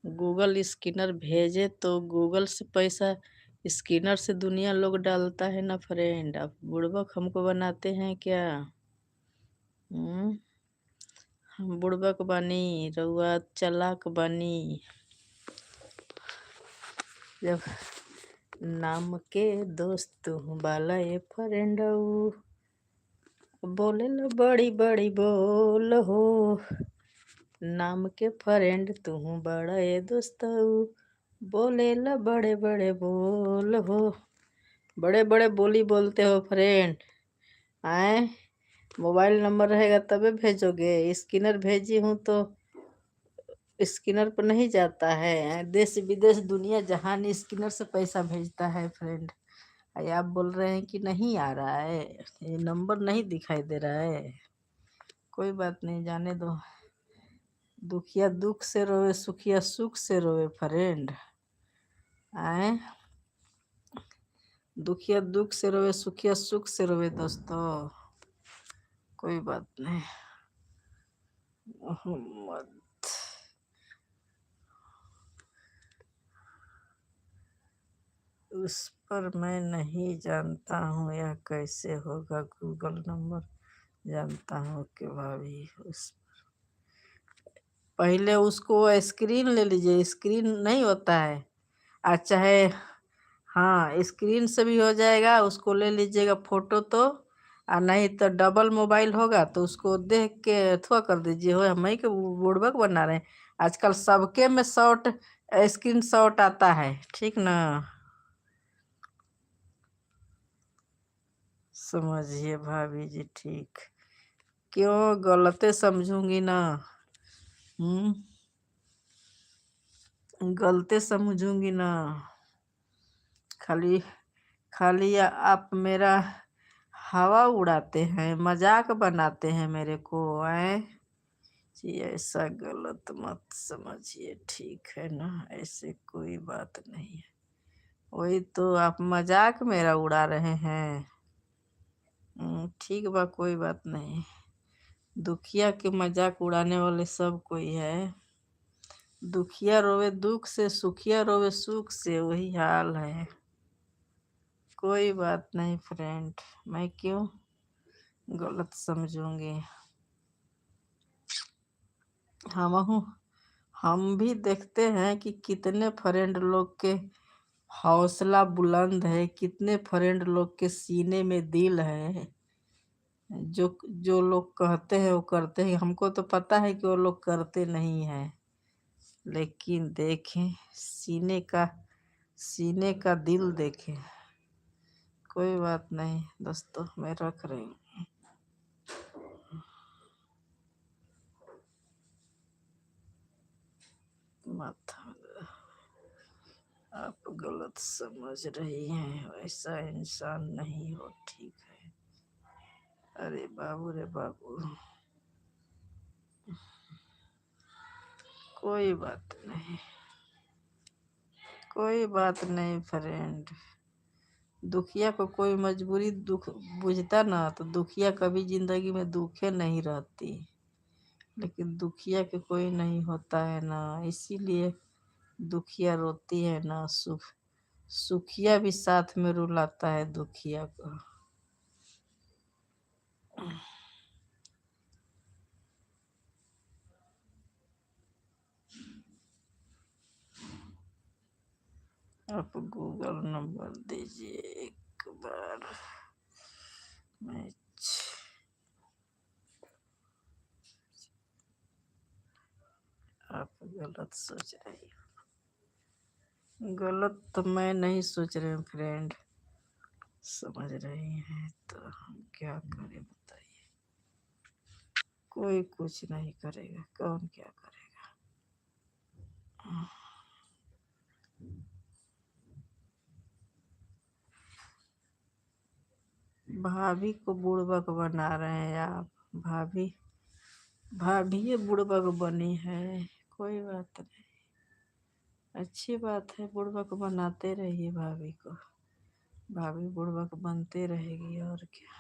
Google scanner भेजे तो Google से पैसा स्कैनर से दुनिया लोग डालता है ना फ्रेंड। आप बुड़बक हमको बनाते हैं क्या? हम्म। हम बुड़बक बनी, रउआ चालाक बनी। जब नाम के दोस्त हूँ बाला ये फ्रेंड बोले लो बड़ी बड़ी बोल हो। नाम के फ्रेंड तू बड़ा ये दोस्त बोले ला बड़े बड़े बोल हो। बड़े बड़े बोली बोलते हो फ्रेंड। आए मोबाइल नंबर रहेगा तबे भेजोगे। स्कैनर भेजी हूँ तो स्कैनर पर नहीं जाता है। देश विदेश दुनिया जहान स्कैनर से पैसा भेजता है फ्रेंड। आप बोल रहे हैं कि नहीं आ रहा है, ये नंबर नहीं दिखाई दे रहा है। कोई बात नहीं, जाने दो। दुखिया दुख से रोवे, सुखिया सुख से रोवे फ्रेंड। आए दुखिया दुख से रोवे, सुखिया सुख से रोवे दोस्तों। कोई बात नहीं। मोहम्मद उस पर मैं नहीं जानता हूँ यह कैसे होगा। गूगल नंबर जानता हूँ कि भाभी उस पहले उसको स्क्रीन ले लीजिए। स्क्रीन नहीं होता है। अच्छा है, हाँ स्क्रीन से भी हो जाएगा। उसको ले लीजिएगा फोटो तो। और नहीं तो डबल मोबाइल होगा तो उसको देख के अथवा कर दीजिए। हो हम ही के बुड़बक बना रहे हैं। आजकल सबके में शॉट स्क्रीन शॉट आता है, ठीक ना। समझिए भाभी जी, ठीक। क्यों गलते समझूंगी ना। गलते समझूंगी ना। खाली खाली आप मेरा हवा उड़ाते हैं, मजाक बनाते हैं मेरे को। आए जी ऐसा गलत मत समझिए, ठीक है ना। ऐसे कोई बात नहीं है। वही तो आप मजाक मेरा उड़ा रहे हैं। ठीक बा, कोई बात नहीं। दुखिया के मजाक उड़ाने वाले सब कोई है। दुखिया रोवे दुख से, सुखिया रोवे सुख से, वही हाल है। कोई बात नहीं फ्रेंड, मैं क्यों गलत समझूंगी। हम भी देखते हैं कि कितने फ्रेंड लोग के हौसला बुलंद है, कितने फ्रेंड लोग के सीने में दिल है। जो जो लोग कहते हैं वो करते हैं। हमको तो पता है कि वो लोग करते नहीं हैं, लेकिन देखें सीने का दिल देखें। कोई बात नहीं दोस्तों, मैं रख रही हूँ। मत आप गलत समझ रही हैं, वैसा इंसान नहीं हो, ठीक है। अरे बाबू रे बाबू, कोई बात नहीं, कोई बात नहीं फ्रेंड। दुखिया को कोई मजबूरी दुख बुझता ना तो दुखिया कभी जिंदगी में दुखे नहीं रहती। लेकिन दुखिया के कोई नहीं होता है ना, इसीलिए दुखिया रोती है ना। सुखिया भी साथ में रुलाता है दुखिया को। आप गूगल नंबर दीजिए एक बार। मैच आप गलत सोच रही हो। गलत तो मैं नहीं सोच रही हूँ फ्रेंड, समझ रही हैं तो हम क्या करें बताइए। कोई कुछ नहीं करेगा, कौन क्या करेगा। भाभी को बुड़बक बना रहे हैं आप। भाभी ये बुड़बक बनी है। कोई बात नहीं, अच्छी बात है। बुड़बक बनाते रहिए भाभी को। भाभी बुड़बक बनते रहेगी और क्या।